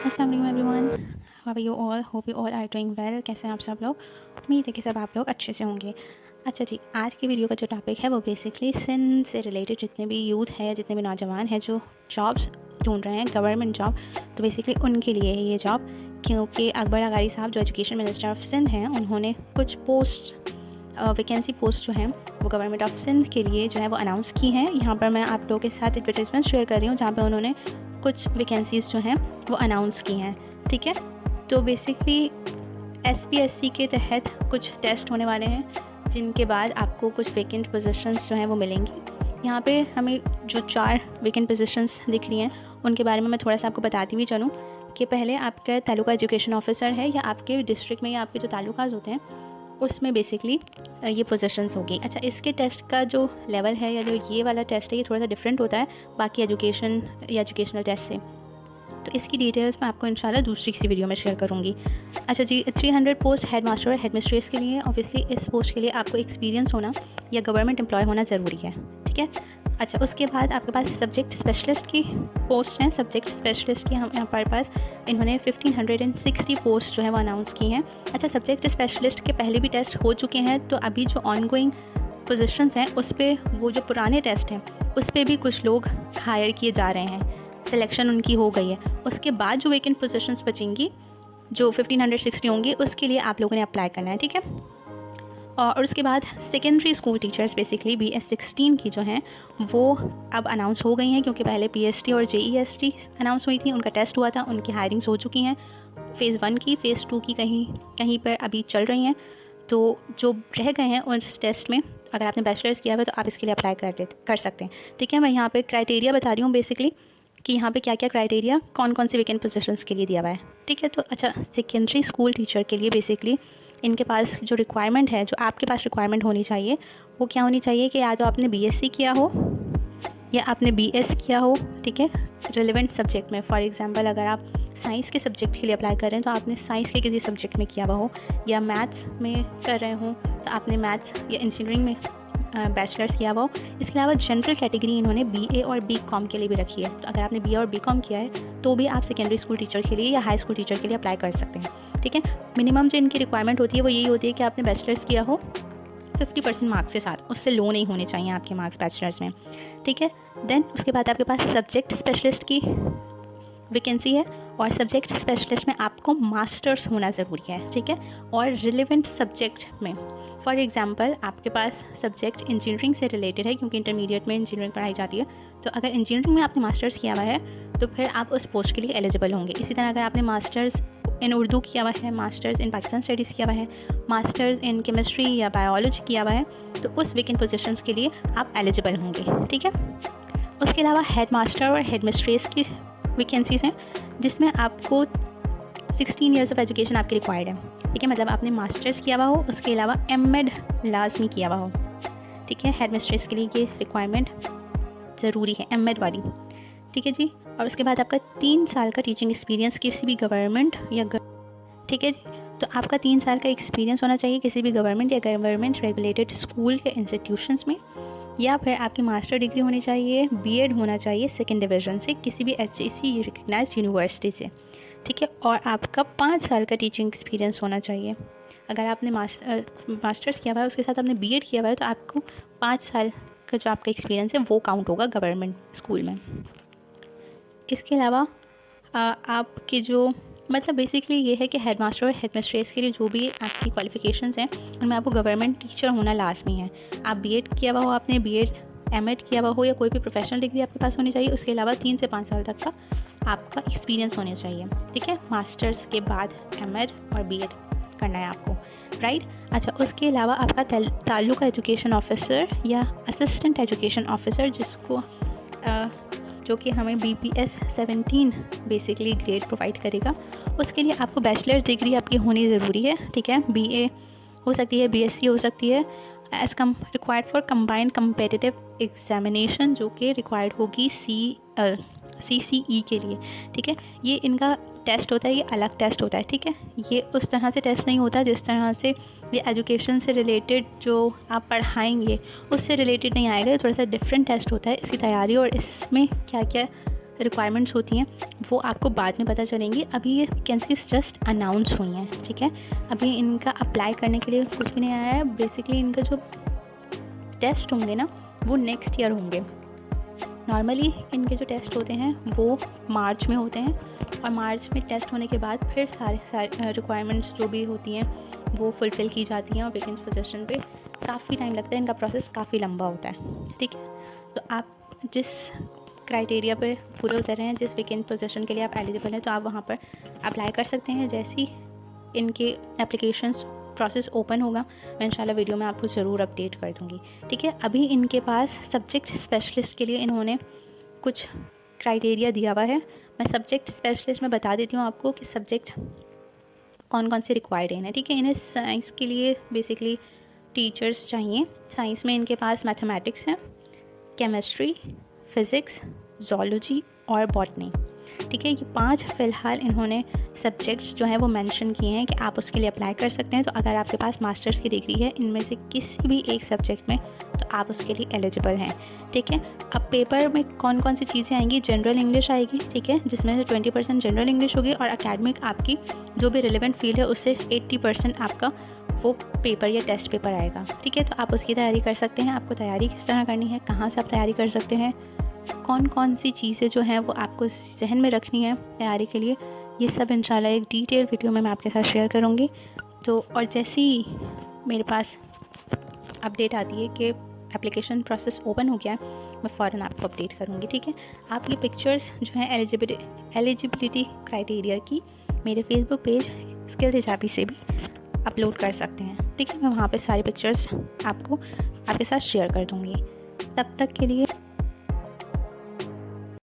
अस्सलाम everyone, how are you all? Hope you all are doing well. कैसे हैं आप सब लोग? उम्मीद है कि सब आप लोग अच्छे से होंगे। अच्छा जी, आज की वीडियो का जो टॉपिक है वो बेसिकली सिंध से रिलेटेड जितने भी यूथ है, जितने भी नौजवान हैं जो जॉब्स ढूंढ रहे हैं, गवर्नमेंट जॉब, तो बेसिकली उनके लिए है ये जॉब। क्योंकि अकबर अगारी साहब जो एजुकेशन मिनिस्टर ऑफ सिंध हैं, उन्होंने कुछ वैकेंसी पोस्ट जो हैं वो गवर्नमेंट ऑफ सिंध के लिए जो है वो अनाउंस की हैं। यहाँ पर मैं आप लोगों के साथ एडवर्टाइजमेंट शेयर कर रही हूँ जहाँ पर उन्होंने कुछ वैकेंसीज़ जो हैं वो अनाउंस की हैं। ठीक है, तो बेसिकली SPSC के तहत कुछ टेस्ट होने वाले हैं जिनके बाद आपको कुछ वैकेंट पोजीशंस जो हैं वो मिलेंगी। यहाँ पे हमें जो 4 वैकेंट पोजीशंस दिख रही हैं उनके बारे में मैं थोड़ा सा आपको बताती हुई चलूँ कि पहले आपका तालुका एजुकेशन ऑफिसर है या आपके डिस्ट्रिक्ट में या आपके जो तालुकाज होते हैं उसमें बेसिकली ये पोजीशंस होगी। अच्छा, इसके टेस्ट का जो लेवल है या जो ये वाला टेस्ट है ये थोड़ा सा डिफरेंट होता है बाकी एजुकेशन या एजुकेशनल टेस्ट से, तो इसकी डिटेल्स मैं आपको इंशाल्लाह दूसरी किसी वीडियो में शेयर करूँगी। अच्छा जी, 300 पोस्ट हेड मास्टर और हेड मिस्ट्रेस के लिए ऑब्वियसली इस पोस्ट के लिए आपको एक्सपीरियंस होना या गवर्नमेंट एम्प्लॉय होना ज़रूरी है। ठीक है, अच्छा उसके बाद आपके पास सब्जेक्ट स्पेशलिस्ट की पोस्ट हैं। सब्जेक्ट स्पेशलिस्ट की हमारे पास इन्होंने 1560 पोस्ट जो है वो अनाउंस की हैं। अच्छा, सब्जेक्ट स्पेशलिस्ट के पहले भी टेस्ट हो चुके हैं, तो अभी जो ऑनगोइंग पोजीशंस हैं उस पर वो जो पुराने टेस्ट हैं उस पर भी कुछ लोग हायर किए जा रहे हैं, सिलेक्शन उनकी हो गई है। उसके बाद जो वैकेंट पोजीशंस बचेंगी जो 1560 होंगी उसके लिए आप लोगों ने अप्लाई करना है। ठीक है, और उसके बाद secondary school teachers basically BS16 की जो हैं वो अब अनाउंस हो गई हैं, क्योंकि पहले PST और JEST अनाउंस हुई थी, उनका टेस्ट हुआ था, उनकी हायरिंग्स हो चुकी हैं। फ़ेज़ 1 की, फ़ेज़ 2 की कहीं पर अभी चल रही हैं। तो जो रह गए हैं उस टेस्ट में अगर आपने बैचलर्स किया हुआ है तो आप इसके लिए अप्लाई कर सकते हैं। ठीक है, मैं यहाँ पर क्राइटेरिया बता रही हूँ बेसिकली कि यहाँ पे क्या क्या क्राइटेरिया कौन कौन से वैकेंट पोजीशंस के लिए दिया हुआ है। ठीक है, तो अच्छा सेकेंडरी स्कूल टीचर के लिए बेसिकली इनके पास जो रिक्वायरमेंट है, जो आपके पास रिक्वायरमेंट होनी चाहिए वो क्या होनी चाहिए कि या तो आपने BSc किया हो या आपने BS किया हो। ठीक है, रिलेवेंट सब्जेक्ट में, फॉर एग्जांपल अगर आप साइंस के सब्जेक्ट के लिए अप्लाई कर रहे हैं तो आपने साइंस के किसी सब्जेक्ट में किया हुआ हो, या मैथ्स में कर रहे हो तो आपने मैथ्स या इंजीनियरिंग में बैचलर्स किया हुआ हो। इसके अलावा जनरल कैटेगरी इन्होंने BA और BCom के लिए भी रखी है, तो अगर आपने BA और BCom किया है तो भी आप सेकेंडरी स्कूल टीचर के लिए या हाई स्कूल टीचर के लिए अप्लाई कर सकते हैं। ठीक है, मिनिमम जो इनकी रिक्वायरमेंट होती है वो यही होती है कि आपने बैचलर्स किया हो 50% मार्क्स के साथ, उससे लो नहीं होने चाहिए आपके मार्क्स बैचलर्स में। ठीक है, देन उसके बाद आपके पास सब्जेक्ट स्पेशलिस्ट की वैकेंसी है, और सब्जेक्ट स्पेशलिस्ट में आपको मास्टर्स होना ज़रूरी है। ठीक है, और रिलेवेंट सब्जेक्ट में, फॉर एग्जांपल आपके पास सब्जेक्ट इंजीनियरिंग से रिलेटेड है, क्योंकि इंटरमीडिएट में इंजीनियरिंग पढ़ाई जाती है, तो अगर इंजीनियरिंग में आपने मास्टर्स किया हुआ है तो फिर आप उस पोस्ट के लिए एलिजिबल होंगे। इसी तरह अगर आपने मास्टर्स इन उर्दू किया हुआ है, मास्टर्स इन पाकिस्तान स्टडीज़ किया हुआ है, मास्टर्स इन केमिस्ट्री या बायोलॉजी किया हुआ है, तो उस वैकेंट पोजीशंस के लिए आप एलिजिबल होंगे। ठीक है, उसके अलावा हेड मास्टर और हेड मिस्ट्रेस की वैकेंसीज़ हैं जिसमें आपको 16 ईयर्स ऑफ एजुकेशन आपकी रिक्वायर्ड है। ठीक है, मतलब आपने मास्टर्स किया हुआ हो, उसके अलावा M.Ed लाजमी किया हुआ हो। ठीक है, हेड मिस्ट्रेस के लिए ये रिक्वायरमेंट ज़रूरी है, M.Ed वाली। ठीक है जी, और उसके बाद आपका 3 साल का टीचिंग एक्सपीरियंस किसी भी गवर्नमेंट या ठीक है जी, तो आपका 3 साल का एक्सपीरियंस होना चाहिए किसी भी गवर्नमेंट या गवर्नमेंट रेगुलेटेड स्कूल के इंस्टीट्यूशंस में, या फिर आपकी मास्टर डिग्री होनी चाहिए, B.Ed होना चाहिए 2nd डिवीज़न से किसी भी HEC रिकग्नाइज्ड यूनिवर्सिटी से। ठीक है, और आपका 5 साल का टीचिंग एक्सपीरियंस होना चाहिए। अगर आपने मास्टर्स किया हुआ है उसके साथ आपने B.Ed किया हुआ है तो आपको 5 साल का जो आपका एक्सपीरियंस है वो काउंट होगा गवर्नमेंट स्कूल में। इसके अलावा आपके जो मतलब बेसिकली ये है कि हेड मास्टर और हेड मिस्ट्रेस के लिए जो भी आपकी क्वालिफ़िकेशंस हैं उनमें आपको गवर्नमेंट टीचर होना लाजमी है। आप B.Ed किया हुआ हो, आपने B.Ed M.Ed किया हुआ हो, या कोई भी प्रोफेशनल डिग्री आपके पास होनी चाहिए। उसके अलावा 3 से 5 साल तक का आपका एक्सपीरियंस होना चाहिए। ठीक है, मास्टर्स के बाद M.Ed और B.Ed करना है आपको, राइट। अच्छा, उसके अलावा आपका तालुका एजुकेशन ऑफिसर या असिस्टेंट एजुकेशन ऑफिसर जिसको जो कि हमें BPS 17 बेसिकली ग्रेड प्रोवाइड करेगा, उसके लिए आपको बैचलर डिग्री आपकी होनी ज़रूरी है। ठीक है, BA हो सकती है, BSc हो सकती है, as required for combined competitive examination जो कि रिक्वायर्ड होगी CCE के लिए। ठीक है, ये इनका टेस्ट होता है, ये अलग टेस्ट होता है। ठीक है, ये उस तरह से टेस्ट नहीं होता जिस तरह से ये एजुकेशन से रिलेटेड जो आप पढ़ाएंगे उससे रिलेटेड नहीं आएगा, ये थोड़ा सा डिफरेंट टेस्ट होता है। इसकी तैयारी और इसमें क्या क्या रिक्वायरमेंट्स होती हैं वो आपको बाद में पता चलेंगी। अभी ये वैकेंसीज जस्ट अनाउंस हुई हैं, ठीक है। अभी इनका अप्लाई करने के लिए कुछ भी नहीं आया है। बेसिकली इनका जो टेस्ट होंगे ना वो नेक्स्ट ईयर होंगे। नॉर्मली इनके जो टेस्ट होते हैं वो मार्च में होते हैं, और मार्च में टेस्ट होने के बाद फिर सारे रिक्वायरमेंट्स जो भी होती हैं वो फुलफ़िल की जाती हैं, और वैकेंसी पोजीशन पे काफ़ी टाइम लगता है। इनका प्रोसेस काफ़ी लंबा होता है, ठीक है। तो आप जिस क्राइटेरिया पे पूरे उतर रहे हैं, जिस वैकेंट पोजीशन के लिए आप एलिजिबल हैं, तो आप वहाँ पर अप्लाई कर सकते हैं। जैसे ही इनके एप्लीकेशंस प्रोसेस ओपन होगा मैं इंशाल्लाह वीडियो में आपको ज़रूर अपडेट कर दूँगी, ठीक है। अभी इनके पास सब्जेक्ट स्पेशलिस्ट के लिए इन्होंने कुछ क्राइटेरिया दिया हुआ है। मैं सब्जेक्ट स्पेशलिस्ट में बता देती हूँ आपको कि सब्जेक्ट कौन कौन से रिक्वायर्ड हैं, ठीक है। इन्हें साइंस के लिए बेसिकली टीचर्स चाहिए। साइंस में इनके पास मैथमेटिक्स है, केमिस्ट्री, फिज़िक्स, ज़ूलॉजी और बॉटनी, ठीक है। ये 5 फ़िलहाल इन्होंने सब्जेक्ट्स जो हैं वो मेंशन किए हैं कि आप उसके लिए अप्लाई कर सकते हैं। तो अगर आपके पास मास्टर्स की डिग्री है इनमें से किसी भी एक सब्जेक्ट में, तो आप उसके लिए एलिजिबल हैं, ठीक है। अब पेपर में कौन कौन सी चीज़ें आएंगी, जनरल इंग्लिश आएगी, ठीक है, जिसमें से 20% जनरल इंग्लिश होगी, और एकेडमिक आपकी जो भी रिलेवेंट फील्ड है उससे 80% आपका वो पेपर या टेस्ट पेपर आएगा, ठीक है। तो आप उसकी तैयारी कर सकते हैं। आपको तैयारी किस तरह करनी है, कहाँ से आप तैयारी कर सकते हैं, कौन कौन सी चीज़ें जो हैं वो आपको जहन में रखनी है तैयारी के लिए, ये सब इंशाल्लाह एक डिटेल वीडियो में मैं आपके साथ शेयर करूँगी। तो और जैसे ही मेरे पास अपडेट आती है कि एप्लीकेशन प्रोसेस ओपन हो गया है, मैं फ़ौरन आपको अपडेट करूँगी, ठीक है। आप ये पिक्चर्स जो हैं एलिजिबिलिटी क्राइटेरिया की मेरे फेसबुक पेज स्किल्ड हिजाबी से भी अपलोड कर सकते हैं, ठीक है। मैं वहाँ पे सारी पिक्चर्स आपको आपके साथ शेयर कर दूँगी। तब तक के लिए